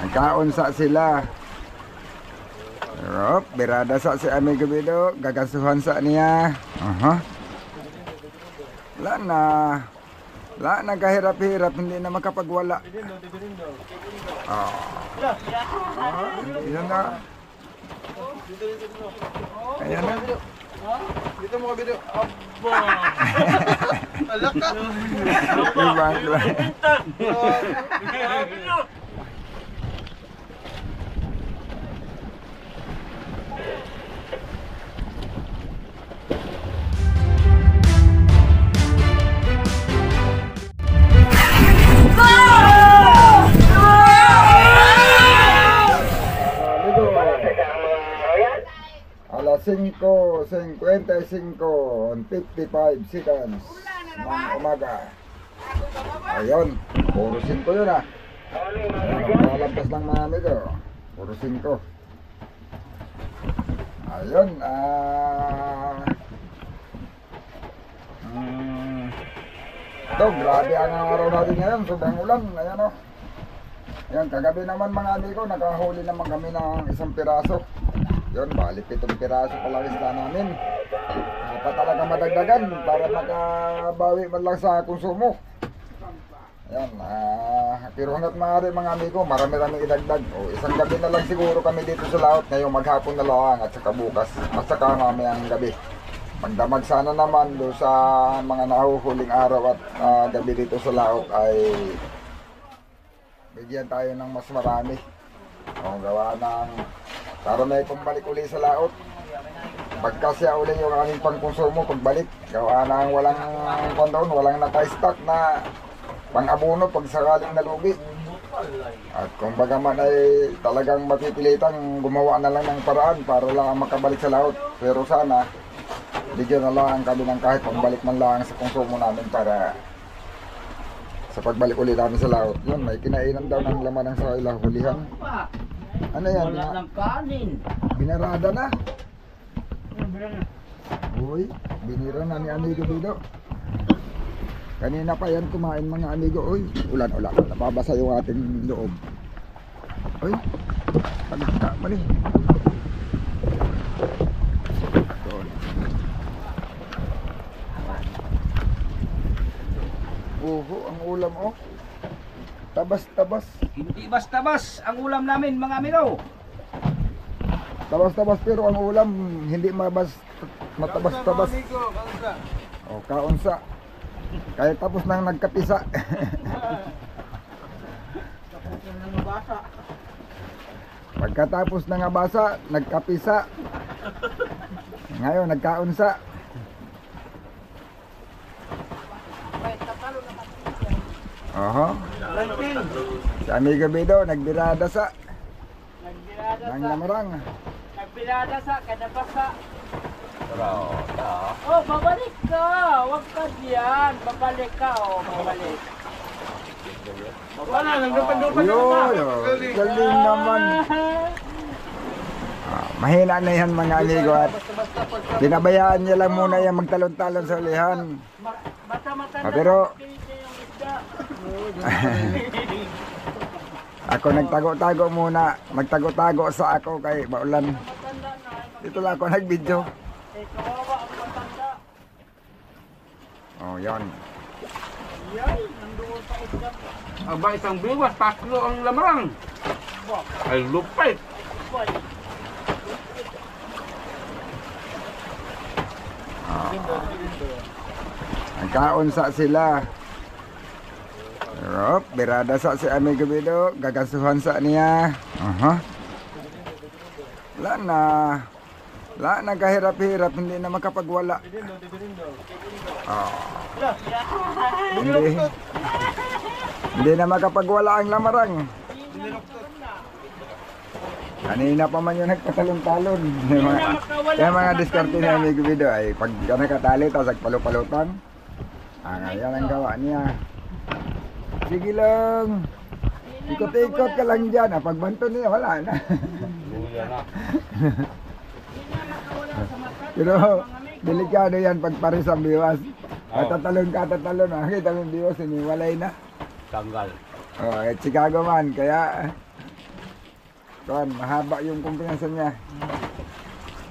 Nagkaunsa sila. Rop, berada sa si Amigo Bido, gagasuhan sa niya. La na kahirap-hirap, hindi na makapagwala. Yan na. Ayan na. Dito mo ka video. Aba. Alak ka. Ibang lang. Alas 5:55 seconds ng umaga. Ayun, puro 5 yun ah. Nalampas lang mga amigo. Puro 5. Ayun, ito, grabe ang araw natin ngayon. Sobrang ulan, ayan o. Ayan, kagabi naman mga amigo, nakahuli naman kami ng isang piraso. Yun, bali 7 piraso pala isla namin. Pa talaga madagdagan para makabawi man lang sa konsumo. Ayan, pero hanggat maaari mga amigo, marami-rami idagdag. O, isang gabi na lang siguro kami dito sa laot. Ngayong maghapon na lang at saka bukas. At saka mamayang gabi. Magdamag sana naman do sa mga nahuhuling araw at gabi dito sa laot ay bigyan tayo ng mas marami. O, gawa ng para may pambalik uli sa laot. Pagkasya uli yung aming pangkonsumo pagbalik. Gawa ng walang kondon, walang naka-stock na pang-abono pag sakaling nalugi. At kung bagaman ay talagang mapipilitan, gumawa na lang ng paraan para lang makabalik sa laot. Pero sana, bigyan na lang kami ng kahit pambalik man lang sa konsumo namin para sa pagbalik ulit namin sa laot. Yun, may kinainan daw ng laman ng sa hulihan. Ano yan? Wala ng kanin. Binarada na. Uy, binira na ni Amigo Bido. Kanina pa yan kumain mga amigo. Uy, ulan-ulan. Napabasa yung ating loob. Uy, pagka, mali. Oho, ang ulam oh. Tabas-tabas. Hindi basta-bas ang ulam namin mga amigo. Tabas-tabas pero ang ulam hindi matabas-tabas. O, kaunsa. Kaya tapos nang nagkapisa. Pagkatapos na nga basa, nagkapisa. Ngayon, nagkaunsa. Oho. Si Amigo Bido, nagbirada sa. Nang lamarang. Nagbirada sa, kadabasa. Oh, babalik ka. Huwag ka diyan. Babalik ka, oh, babalik. Wala, nagdupad-dupad Yo, galing naman. Mahina na yan mga amigo at pinabayaan niya lang muna yan magtalon-talon sa ulihan. Pero ako nagtago-tago muna, magtago-tago sa ako kay maulan. Dito lang ako nag-video. Oh, yan. Aba, isang biwas, 3 ang lamarang. Ay, lupay. Nagkaunsa sila. Rop, berada sa si Amigo Bido, gagasuhan sa niya. La na kahirap-hirap, hindi na makapagwala. Hindi na makapagwala ang lamarang. Kanina pa man yung nagpatalon-talon. Kaya mga diskarte ni Amigo Bido ay pag nakatali, tapos nagpalupalutan. Yan ang gawa niya. Sige lang. Ikot-ikot ka lang dyan. Pagbanto niya, wala na. Pero delikado yan pag pares ang biwas. Tatalon ka, tatalon. Nakita mo yung biwas, iniwalay na. Tanggal. Oh, Chicago man, kaya kuan, mahaba yung kumpiyansa niya.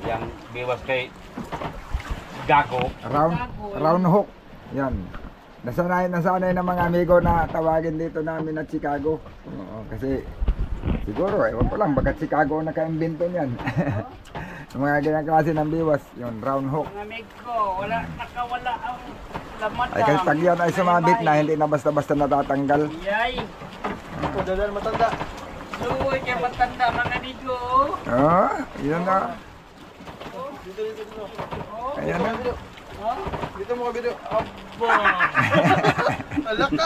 Yang biwas kay Gago. Round hook. Yan. Nasanay ng mga amigo na tawagin dito namin na Chicago. Oo, kasi siguro, ewan ko lang, baka Chicago na ka-imbento niyan. Yung mga ganyang klase ng biwas, yun, round hook. Mga amigo, nakawala ang lamat. Ay, kasi pag yan ay sumabit na, hindi na basta-basta natatanggal. Yay! Ito, dalan matanda. Luwi kay matanda mga amigo. Oo, yun na. Dito. Ayan na. Dito mo ka video. Aba! Alak ka!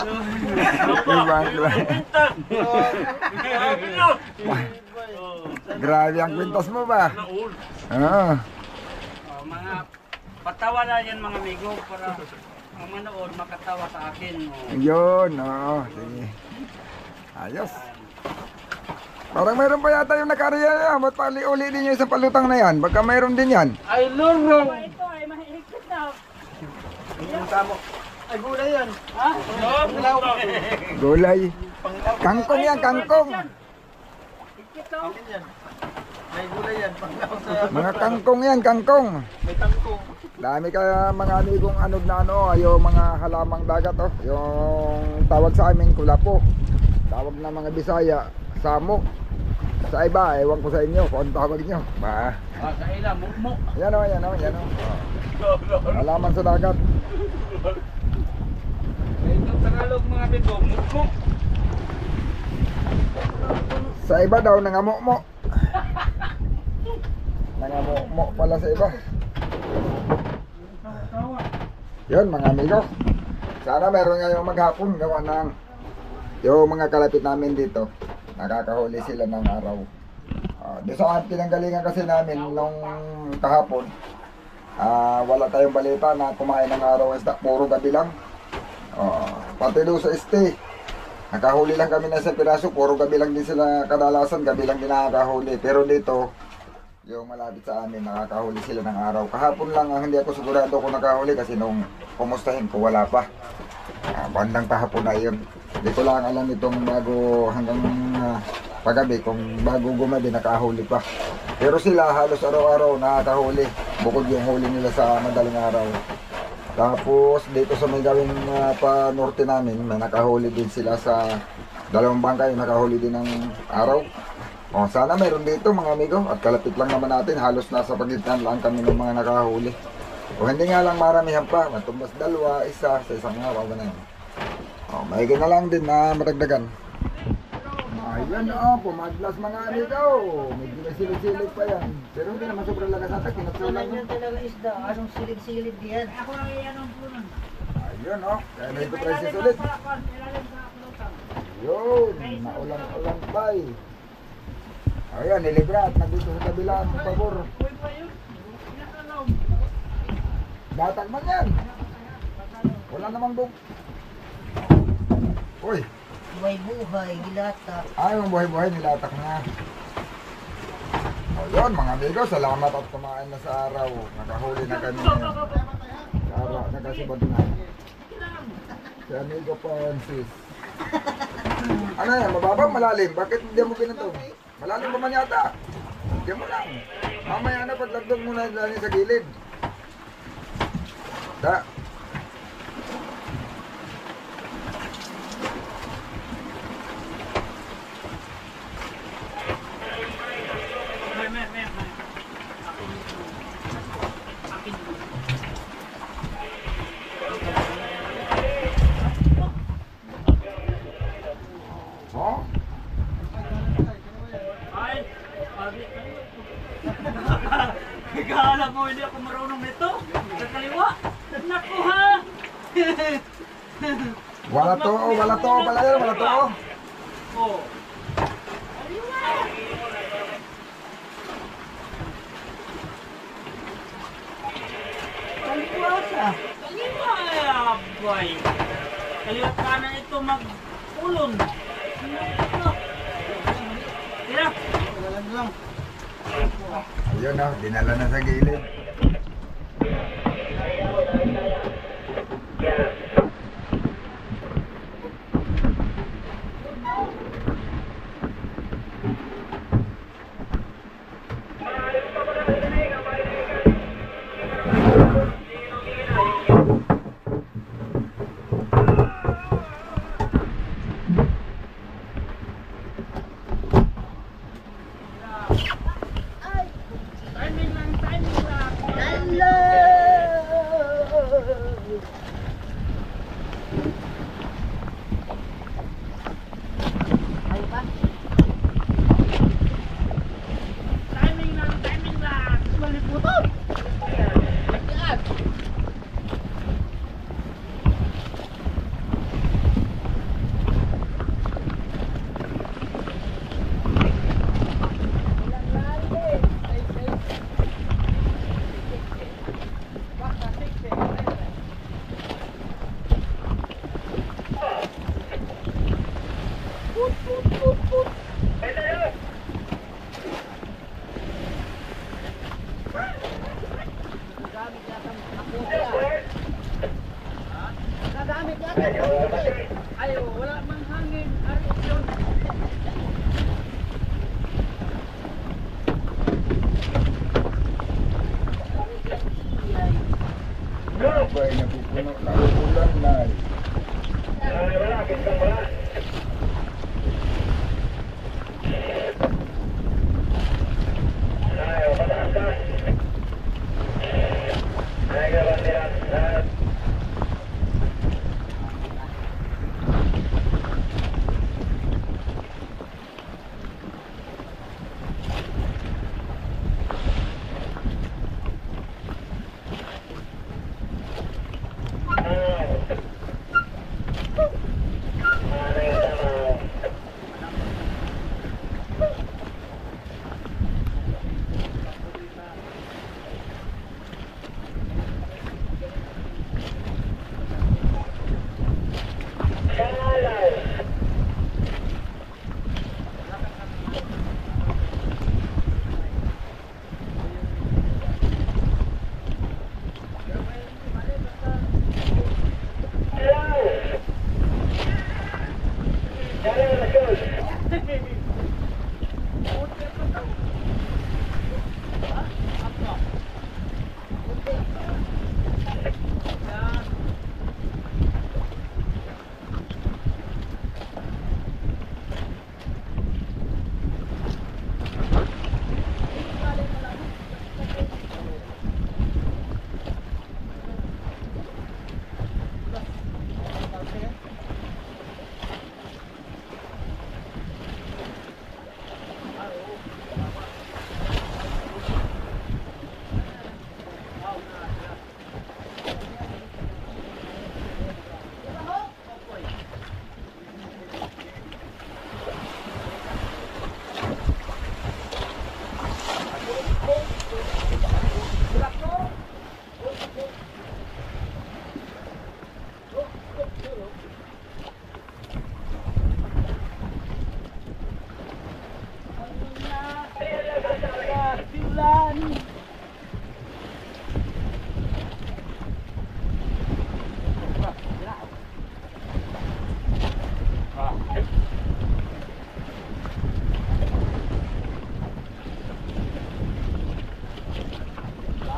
Grabe ang kwintas mo ba? Oo. Mga patawa na yan mga amigo para ang manood makatawa sa akin. Yun, oo. Sige. Ayos. Parang mayroon pa yata yung nakariya niya. Ba't pali-uli din yung isang palutang na yan? Baka mayroon din yan. Ay, lorong! Ito ay mahihigpit na. Yung tamo. Ay, gulay yan. Ha? Gulay. Kangkong yan, kangkong. Higpit daw. Akin yan. May gulay yan. Panglaw sa... Mga kangkong yan, kangkong. May tangkong. Dami kaya mga amigong anod na ano, yung mga halamang dagat oh. Yung tawag sa amin, kulapo. Tawag na mga Bisaya, samok. Sa iba, ewan ko sa inyo kung ano tawag nyo. Ba? Sa ila, mukmo. Yan o, yan o, yan o. Halaman sa dagat. Ito Tagalog mga amigo, mukmo. Sa iba daw, nangamukmo. Nangamukmo pala sa iba. Yun mga amigo. Sana meron ngayong maghapon gawa ng yung mga kalapit namin dito. Nakakahuli sila ng araw. Di sa pinanggalingan kasi namin nung kahapon, wala tayong balita na kumain ng araw isda, puro gabi lang. Pati doon sa este, nakahuli lang kami na isang piraso, puro gabi lang din sila kadalasan, gabi lang din nakakahuli. Pero dito, yung malapit sa amin, nakakahuli sila ng araw. Kahapon lang, hindi ako sigurado kung nakahuli kasi nung kumustahin ko, wala pa. Bandang kahapon na yun. Hindi ko lang alam itong bago hanggang paggabi kung bago gumabi nakahuli pa. Pero sila halos araw-araw nakakahuli. Bukod yung huli nila sa madaling araw. Tapos dito sa may gawing pa norte namin, may nakahuli din sila sa dalawang bangkay, nakahuli din ng araw. Sana mayroon dito mga amigo at kalapit lang naman natin, halos nasa pagitan lang kami ng mga nakahuli. O hindi nga lang maramihan pa, matumbas dalawa, isa sa isang araw ganun. Mahigit na lang din na matagdagan. Ayan pumadlas mga amigo. Medyo may silid-silid pa yan. Pero hindi naman sobrang lagas natin, kinatsulan Yan talaga isda. Anong silid-silid diyan? Ako lang yan ang punan. Ayun kaya may prices ulit. Yun, naulang-ulang pa Ayan, nilibra at nandito sa kabilang pabor. Batag man yan. Wala namang bug. Uy. Buhay-buhay, gilata. Yung buhay-buhay nilatak na. Yun mga amigo, salamat at kumain na sa araw. Nakahuli na kami ngayon. Sa araw, nakasibad na. Si amigo Francis. Ano yan, mababa malalim? Bakit hindi mo pinatog? Malalim pa man yata. Diyan mo lang. Mamaya na paglagdag mo na lang sa gilid. Da. Kala mo hindi ako marunong nito? Sa kaliwa? Naku ha! Wala to pala yan, wala to. Oh. Kaliwa siya. Kaliwa boy. Kaliwa kanan ito mag-ulon. Tira. Ayun dinala na sa gilid.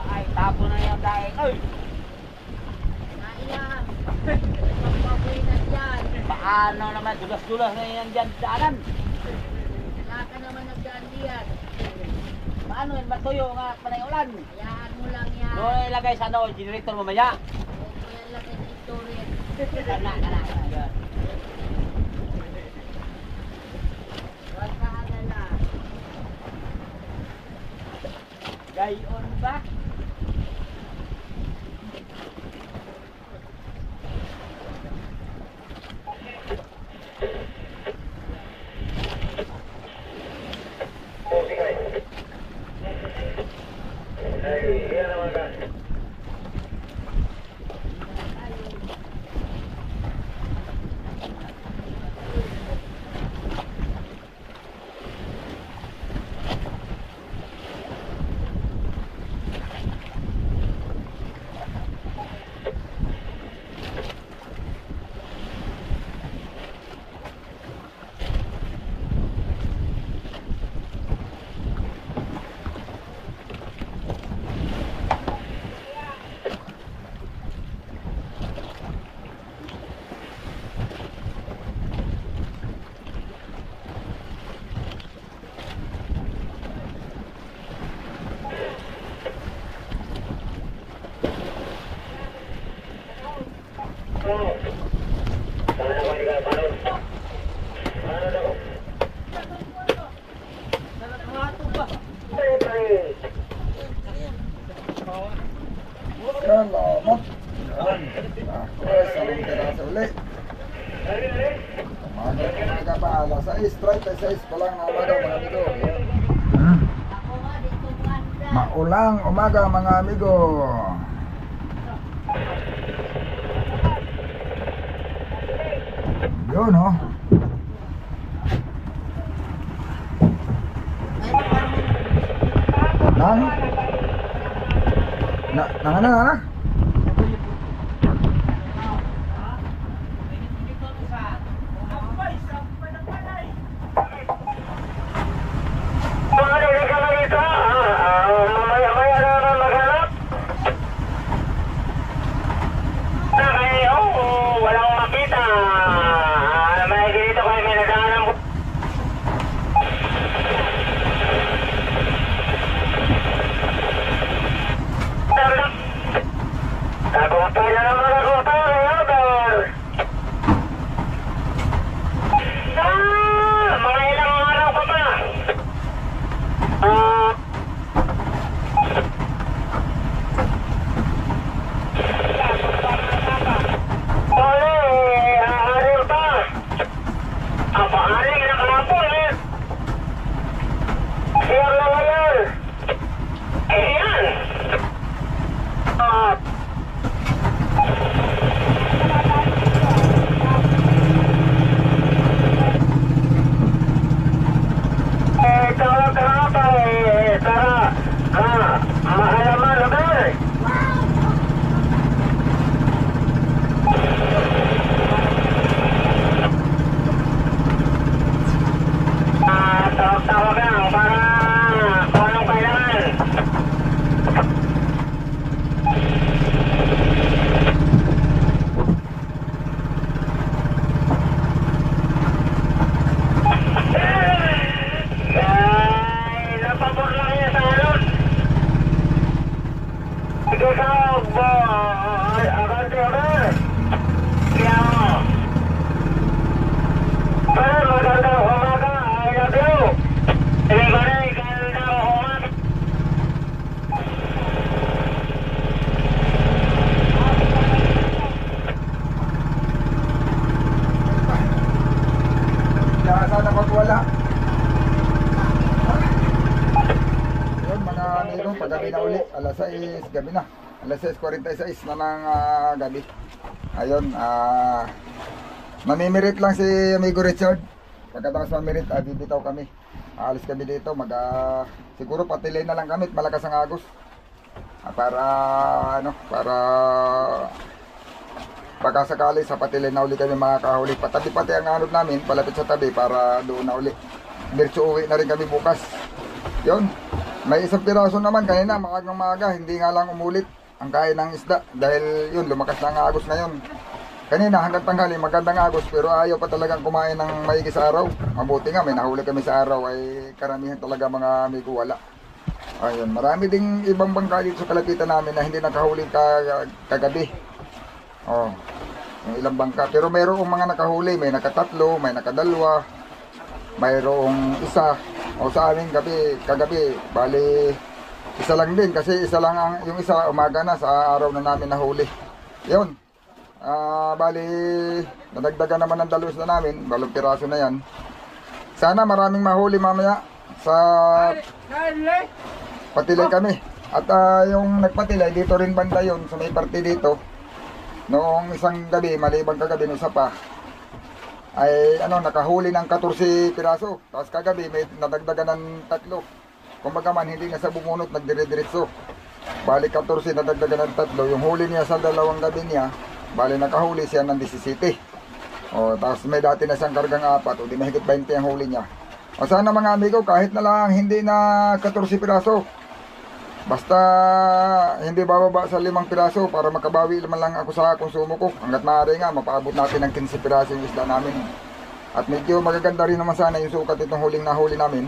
Ay, tapo na yung daing. Ay! Nailang. Magpabuhay na dyan. Paano naman? Dulas-dulas na yan dyan daanan. Wala ka naman nagdaan diyan. Paano yun? Matuyo nga panay ulan. Hayaan mo lang yan. Doon ilagay sa ano, generator mamaya. Huwag mo yan laki ng iturin. Kana. Yan. Huwag ka alala. Gayon ba? Salamat. Yan. Ako, saling piraso ulit. Umaga pa, alas 6, 36 pa lang na umaga mga amigo. Ako nga, dito manda. Maulang umaga mga amigo. Yun oh. Nang? Nang? tawag lang para kung anong kailangan. Ay, napabor lang niya sa alon. Ito sa agad kaya mo. Pero magandang umaga, I love you. Everybody, magandang umaga. Kaya sana magwala. Yun mga amigo, paggabi na uli. Alas 6, gabi na. Alas 6:46 na ng gabi. Ayun, mamimirit lang si amigo Richard. Pagkatapos mamirit, bibitaw kami. Aalis kami dito, siguro patilay na lang kami at malakas ang agos. Para pagkasakali sa patilay na uli kami makakahuli. Patabi-pati ang anod namin, palapit sa tabi para doon na uli. Diretso uwi na rin kami bukas. Yun, may isang piraso naman kanina, maagang maaga, hindi nga lang umulit ang kain ng isda. Dahil yun, lumakas na ang agos ngayon. Kanina hanggang tanghali magandang agos pero ayaw pa talagang kumain ng maigi sa araw. Mabuti nga may nahuli kami sa araw ay karamihan talaga mga amigo wala. Ayun, marami ding ibang bangka dito sa kalapitan namin na hindi nakahuli kagabi. Oh, yung ilang bangka. Pero mayroong mga nakahuli, may nakatatlo, may nakadalwa, mayroong isa. O sa amin kagabi, bali isa lang din kasi isa lang yung isa umaga na sa araw na namin nahuli. Yun. Bali, nadagdagan naman ng dalos na namin, balong piraso na yan. Sana maraming mahuli mamaya sa patilay kami. At yung nagpatilay, dito rin banda yun, sa may parte dito. Noong isang gabi, malibang kagabi, no pa ay nakahuli ng 14 piraso. Tapos kagabi, may nadagdagan ng 3. Kumbaga man, hindi na sa bumunot, nagdire-diretso. Bali 14, nadagdagan ng 3. Yung huli niya sa 2 gabi niya, bali nakahuli siya ng 17. O, tapos may dati na siyang kargang 4, o di mahigit 20 ang huli niya. O sana mga amigo, kahit na lang hindi na 14 piraso, basta hindi bababa sa 5 piraso para makabawi naman lang ako sa konsumo ko. Hanggat maaari nga, mapaabot natin ng 15 piraso yung isda namin. At medyo magaganda rin naman sana yung sukat itong huling nahuli namin.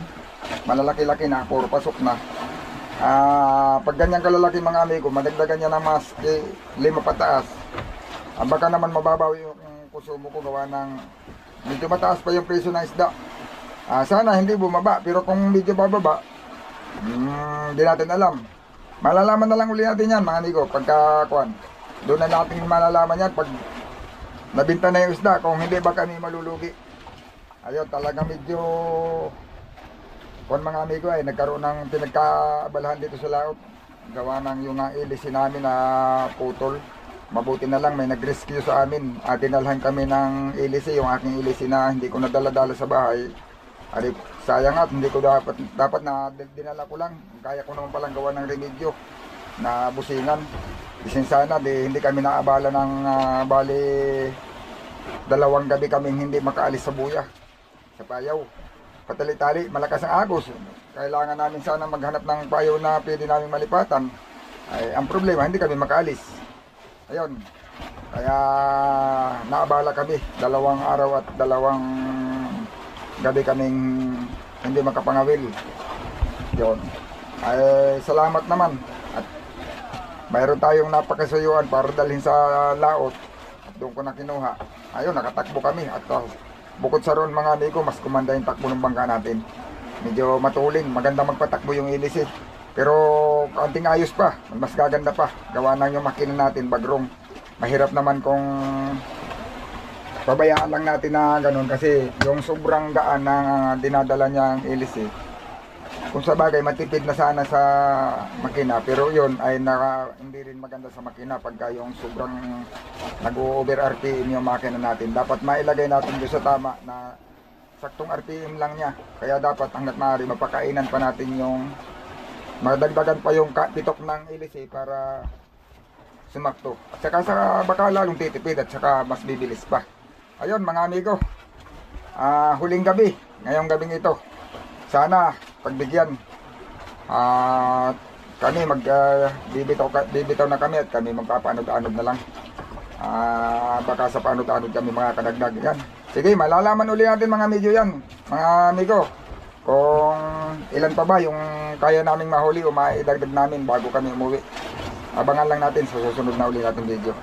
Malalaki-laki na, puro pasok na. Pag ganyan kalalaki mga amigo, madagdagan niya na mas 5 pataas. Baka naman mababawi yung konsumo ko gawa ng medyo mataas pa yung presyo ng isda. Sana hindi bumaba, pero kung medyo bababa, hindi natin alam. Malalaman na lang uli natin yan mga amigo pagka doon na natin malalaman yan pag nabinta na yung isda. Kung hindi ba kami malulugi. Ayun, talaga medyo mga amigo ay nagkaroon ng pinagkaabalahan dito sa laot. Gawa ng yung ilisi namin na putol. Mabuti na lang may nag-rescue sa amin. Dinalhan kami ng ilisi, yung aking ilisi na hindi ko nadala-dala sa bahay. Sayang at hindi ko dapat na dinala ko lang. Kaya ko naman palang gawa ng remedyo na busingan. Isin sana hindi kami naabala ng bali 2 gabi kaming hindi makaalis sa buya, sa payaw. Patali-tali, malakas ang agos. Kailangan namin sana maghanap ng payaw na pwede namin malipatan. Ang problema, hindi kami makaalis. Ayun, kaya naabala kami 2 araw at 2 gabi kaming hindi makapangawil. Yun, salamat naman at mayroon tayong napakasuyuan para dalhin sa laot at doon ko na kinuha. Ayun, nakatakbo kami at bukod sa roon mga amigo, mas kumanda yung takbo ng bangka natin. Medyo matulin, maganda magpatakbo yung ilisi. Pero kaunting ayos pa, mas gaganda pa. Gawa na yung makina natin, bagrong. Mahirap naman kung pabayaan lang natin na ganun kasi yung sobrang gaan na dinadala niya ang ilisi. Kung sa bagay, matipid na sana sa makina. Pero yun ay hindi rin maganda sa makina pagka yung sobrang nag-over RPM yung makina natin. Dapat mailagay natin doon sa tama na saktong RPM lang niya. Kaya dapat hanggat maaari mapakainan pa natin yung madagdagan pa yung pitok ng ilisi para sumakto. At saka baka lalong titipid at saka mas bibilis pa. Ayun mga amigo, huling gabi, ngayong gabing ito. sana pagbigyan. At kami bibitaw na kami at kami magpapaanod-anod na lang. Baka sa paanod-anod kami mga kadagdag. Yan. Sige, malalaman uli natin mga amigo yan. Mga amigo, kung ilan pa ba yung kaya naming mahuli o maidagdag namin bago kami umuwi. Abangan lang natin sa susunod na uli natin video.